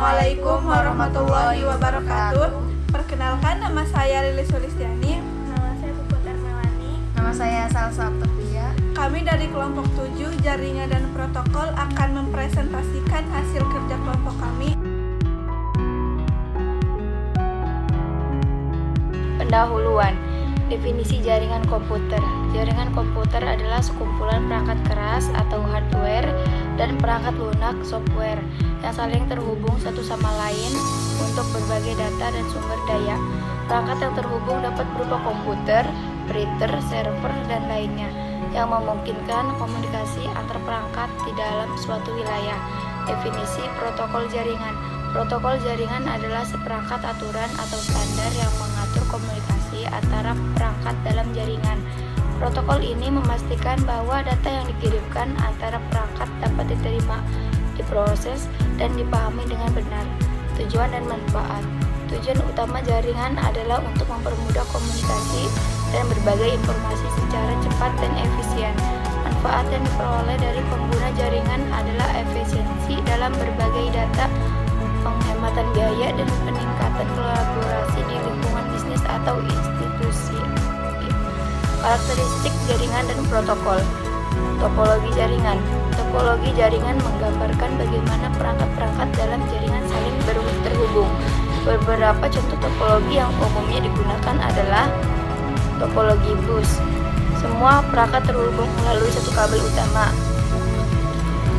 Assalamualaikum warahmatullahi wabarakatuh. Perkenalkan, nama saya Lilis Sulistiani. Nama saya Puputar Melani. Nama saya Salsa Oktovia. Kami dari kelompok 7 Jaringan dan Protokol akan mempresentasikan hasil kerja kelompok kami. Pendahuluan. Definisi jaringan komputer. Jaringan komputer adalah sekumpulan perangkat keras atau hardware dan perangkat lunak software yang saling terhubung satu sama lain untuk berbagai data dan sumber daya. Perangkat yang terhubung dapat berupa komputer, printer, server, dan lainnya yang memungkinkan komunikasi antar perangkat di dalam suatu wilayah. Definisi protokol jaringan. Protokol jaringan adalah seperangkat aturan atau standar yang mengatur komunikasi antara perangkat dalam jaringan. Protokol ini memastikan bahwa data yang dikirimkan antara perangkat dapat diterima, diproses, dan dipahami dengan benar. Tujuan dan manfaat. Tujuan utama jaringan adalah untuk mempermudah komunikasi dan berbagai informasi secara cepat dan efisien. Manfaat yang diperoleh dari pengguna jaringan adalah efisiensi dalam berbagai data, penghematan biaya, dan peningkatan kolaborasi di lingkungan bisnis atau institusi. Karakteristik jaringan dan protokol. Topologi jaringan. Topologi jaringan menggambarkan bagaimana perangkat-perangkat dalam jaringan saling terhubung. Beberapa contoh topologi yang umumnya digunakan adalah topologi bus. Semua perangkat terhubung melalui satu kabel utama.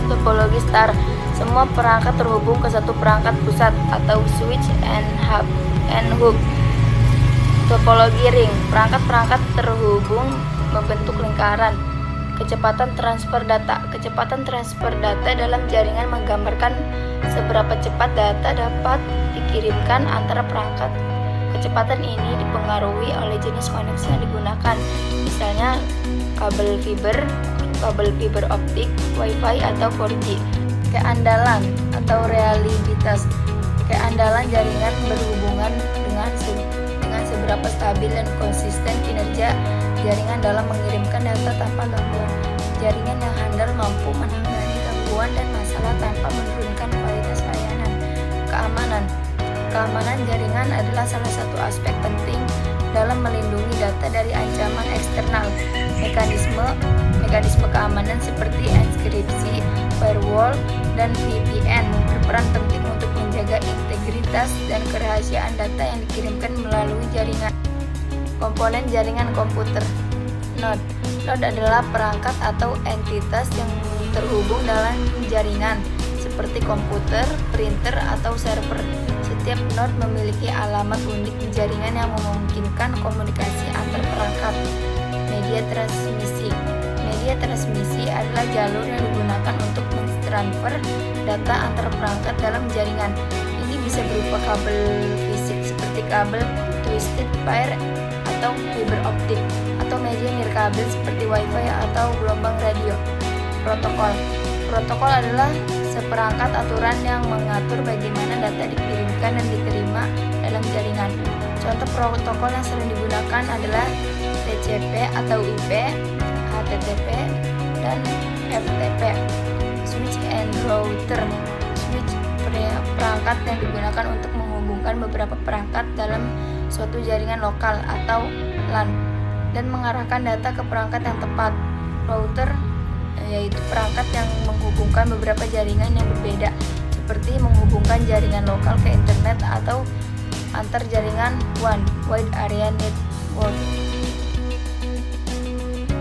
Topologi star. Semua perangkat terhubung ke satu perangkat pusat atau switch and hub. Topologi ring. Perangkat-perangkat terhubung membentuk lingkaran. Kecepatan transfer data. Kecepatan transfer data dalam jaringan menggambarkan seberapa cepat data dapat dikirimkan antara perangkat. Kecepatan ini dipengaruhi oleh jenis koneksi yang digunakan, misalnya kabel fiber optik, Wi-Fi, atau 4G. Keandalan atau reliabilitas. Keandalan jaringan berhubungan dengan seberapa stabil dan konsisten kinerja jaringan dalam mengirimkan data tanpa gangguan. Jaringan yang handal mampu menangani gangguan dan masalah tanpa menurunkan kualitas layanan. Keamanan. Keamanan jaringan adalah salah satu aspek penting dalam melindungi data dari ancaman eksternal. Mekanisme keamanan seperti enkripsi, firewall, dan VPN berperan penting untuk menjaga integritas dan kerahasiaan data yang dikirimkan melalui jaringan. Komponen jaringan komputer. Node. Node adalah perangkat atau entitas yang terhubung dalam jaringan, seperti komputer, printer, atau server. Setiap node memiliki alamat unik di jaringan yang memungkinkan komunikasi antar perangkat. Media transmisi. Media transmisi adalah jalur yang digunakan untuk mentransfer data antar perangkat dalam jaringan. Ini bisa berupa kabel fisik seperti kabel twisted pair atau fiber optik, atau media nirkabel seperti Wi-Fi atau gelombang radio. Protokol. Protokol adalah seperangkat aturan yang mengatur bagaimana data dikirimkan dan diterima dalam jaringan. Contoh protokol yang sering digunakan adalah TCP atau IP, HTTP, dan FTP. Switch and router. Switch perangkat yang digunakan untuk menghubungkan beberapa perangkat dalam suatu jaringan lokal atau LAN dan mengarahkan data ke perangkat yang tepat. Router yaitu perangkat yang menghubungkan beberapa jaringan yang berbeda, seperti menghubungkan jaringan lokal ke internet atau antar jaringan wide area network.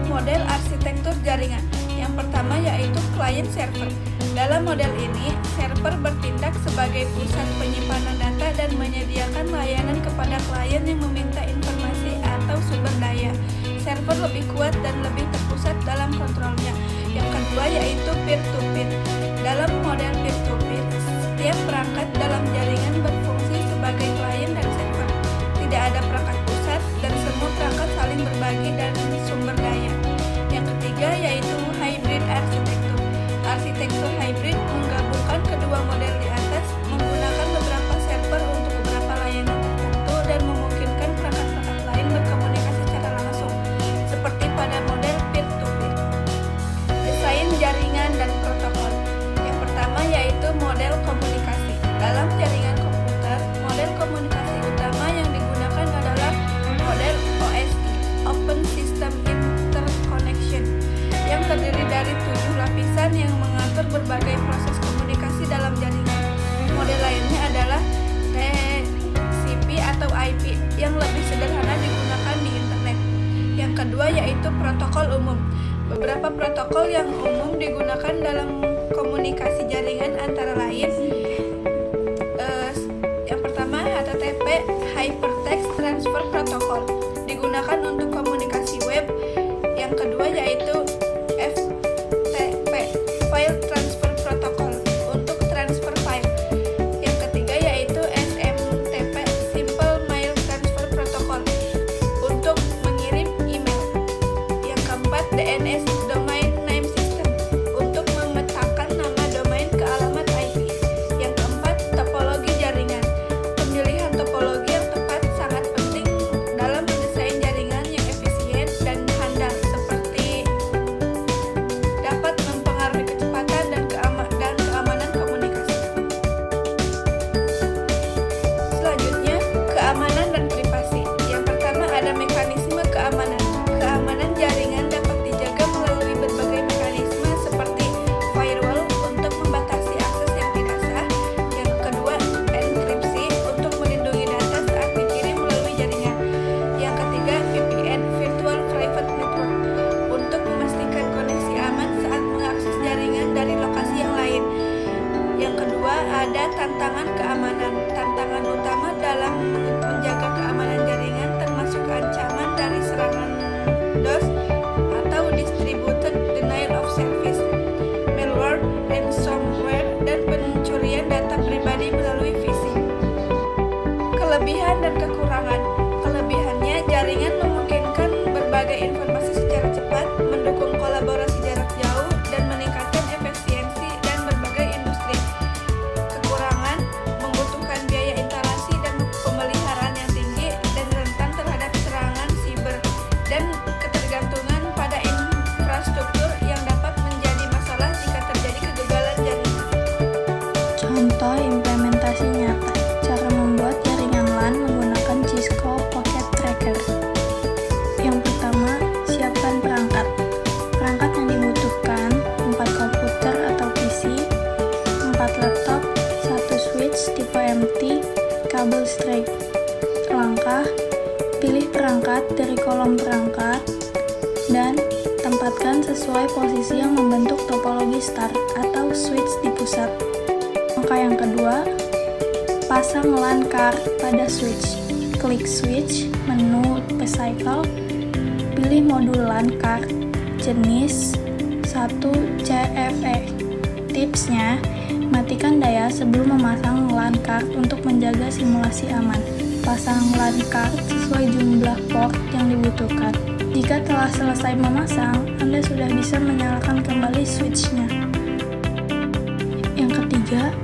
Model arsitektur jaringan. Yang pertama yaitu client server. Dalam model ini, server bertindak sebagai pusat penyimpanan data dan menyediakan layanan kepada klien yang meminta informasi atau sumber daya. Server lebih kuat dan lebih terpusat dalam kontrolnya. Yang kedua yaitu peer-to-peer. Dalam model peer-to-peer, setiap perangkat dalam jaringan berfungsi sebagai klien dan server. Tidak ada perangkat pusat dan semua perangkat saling berbagi dan sumber daya. Yang ketiga yaitu hybrid arsitektur. Arsitektur hybrid menggabungkan kedua model di atas, menggunakan beberapa server untuk beberapa layanan tertentu dan memungkinkan perangkat-perangkat lain berkomunikasi secara langsung, seperti pada model peer-to-peer. Desain jaringan dan protokol. Yang pertama yaitu model komunikasi. Dalam jaringan beberapa protokol yang umum digunakan dalam komunikasi jaringan antara lain yang pertama HTTP, Hypertext Transfer Protocol, digunakan untuk komunikasi web. Yang kedua yaitu FTP, File Transfer Protocol, untuk transfer file. Yang ketiga yaitu SMTP, Simple Mail Transfer Protocol, untuk mengirim email. Yang keempat DNS, Domain Name System, untuk memetakan nama domain ke alamat IP. Yang keempat topologi jaringan. Pemilihan topologi yang tepat sangat penting dalam mendesain jaringan yang efisien dan handal, seperti dapat mempengaruhi kecepatan dan keamanan komunikasi. Selanjutnya, keamanan dan privasi. Yang pertama ada mekanisme keamanan. Keamanan jaringan dapat dijaga melalui berbagai mekanisme seperti firewall untuk membatasi akses yang tidak sah. Yang kedua, enkripsi untuk melindungi data saat dikirim melalui jaringan. Yang ketiga, VPN, Virtual Private Network, untuk memastikan koneksi aman saat mengakses jaringan dari lokasi yang lain. Yang kedua, ada tantangan keamanan. Tantangan utama dalam menjaga keamanan jaringan termasuk ancaman dari serangan DOS atau Distributed Denial of Service, malware, ransomware, dan pencurian data pribadi melalui phishing. Kelebihan dan kekurangan. Kelebihannya, jaringan memungkinkan berbagai informasi secara cepat, mendukung kolaborasi jarak jauh, dan meningkatkan efisiensi dan berbagai industri. Kekurangan, membutuhkan biaya instalasi dan pemeliharaan yang tinggi dan rentan terhadap serangan siber dan ketergantungan pada infrastruktur yang dapat menjadi masalah jika terjadi kegagalan jaringan. Contoh implementasi nyata. Cara membuat jaringan LAN menggunakan Cisco Pocket Tracker. Yang pertama, siapkan perangkat. Perangkat yang dibutuhkan 4 komputer atau PC, 4 laptop, 1 switch tipe MT, kabel straight. Langkah, pilih perangkat dari kolom perangkat dan tempatkan sesuai posisi yang membentuk topologi star atau switch di pusat. Langkah yang kedua, pasang LAN card pada switch. Klik switch, menu recycle, pilih modul LAN card, jenis 1 CFE. Tipsnya, matikan daya sebelum memasang LAN card untuk menjaga simulasi aman. Pasang LAN card sesuai jumlah port yang dibutuhkan. Jika telah selesai memasang, Anda sudah bisa menyalakan kembali switch-nya. Yang ketiga,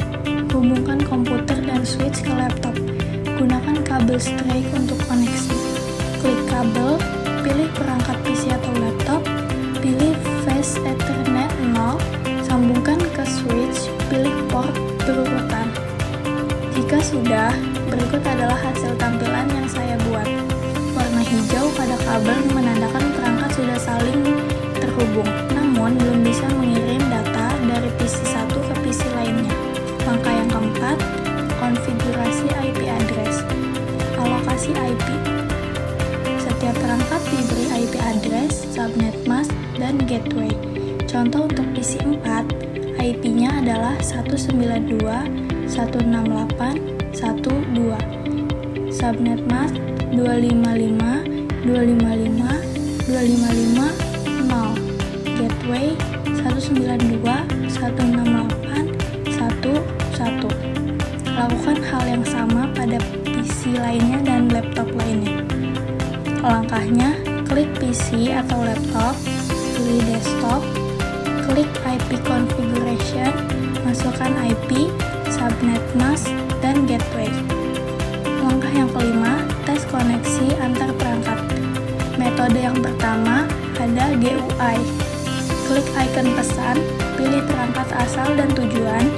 hubungkan komputer dan switch ke laptop. Gunakan kabel straight untuk koneksi. Klik kabel, pilih perangkat PC atau laptop, pilih Fast Ethernet 0, sambungkan ke switch, pilih port berurutan. Jika sudah, berikut adalah hasil tampilan yang saya buat. Warna hijau pada kabel menandakan perangkat sudah saling terhubung, namun belum bisa mengirim data dari PC satu ke PC lainnya. Langkah yang keempat, konfigurasi IP address. Alokasi IP. Setiap perangkat diberi IP address, subnet mask, dan gateway. Contoh untuk PC 4, IP-nya adalah 192.168.1.2. Subnet mask 255.255.255.0. Gateway 192.168.1.1. Lakukan hal yang sama pada PC lainnya dan laptop lainnya. Langkahnya, klik PC atau laptop, pilih desktop, klik IP configuration, masukkan IP, subnet mask, dan gateway. Langkah yang kelima, tes koneksi antar perangkat. Metode yang pertama ada GUI. Klik icon pesan, pilih perangkat asal dan tujuan,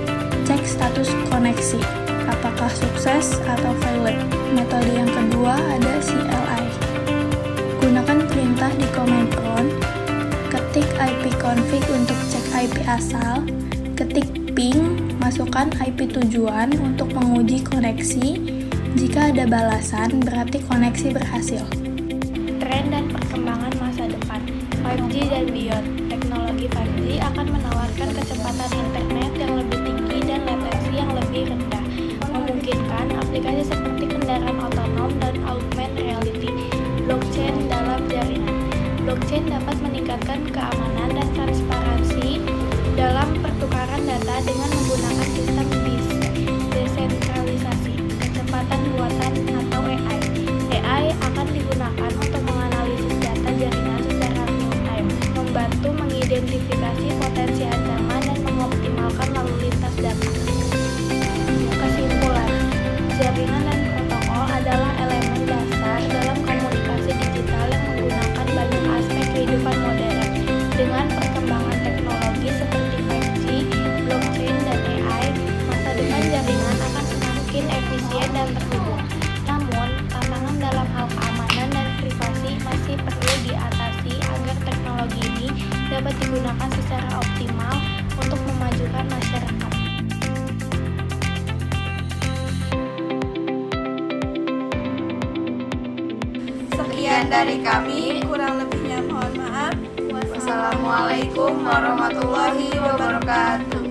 cek status koneksi, apakah sukses atau failed. Metode yang kedua ada CLI. Gunakan perintah di command prompt, ketik ipconfig untuk cek IP asal, ketik ping, masukkan IP tujuan untuk menguji koneksi. Jika ada balasan, berarti koneksi berhasil. Tren dan perkembangan masa depan 5G dan beyond. Teknologi kecepatan internet yang lebih tinggi dan latensi yang lebih rendah, memungkinkan aplikasi seperti kendaraan otonom dan augmented reality. Blockchain dalam jaringan. Blockchain dapat meningkatkan keamanan dan transparansi dalam pertukaran data dengan menggunakan sistem desentralisasi, kecepatan buatan atau AI. AI akan digunakan untuk menganalisis data jaringan secara real-time, membantu mengidentifikasi potensi ancaman dan mengoptimalkan lalu lintas data. Kesimpulan, jaringan dan protokol adalah elemen dasar dalam komunikasi digital yang menggunakan banyak aspek kehidupan modern. Dengan perkembangan teknologi seperti 5G, blockchain, dan AI, masa depan jaringan akan semakin efisien dan terhubung. Namun, tantangan dalam hal keamanan dan privasi masih perlu diatasi agar teknologi ini dapat digunakan secara optimal untuk memajukan masyarakat. Sekian dari kami, kurang lebihnya mohon maaf. Wassalamualaikum warahmatullahi wabarakatuh.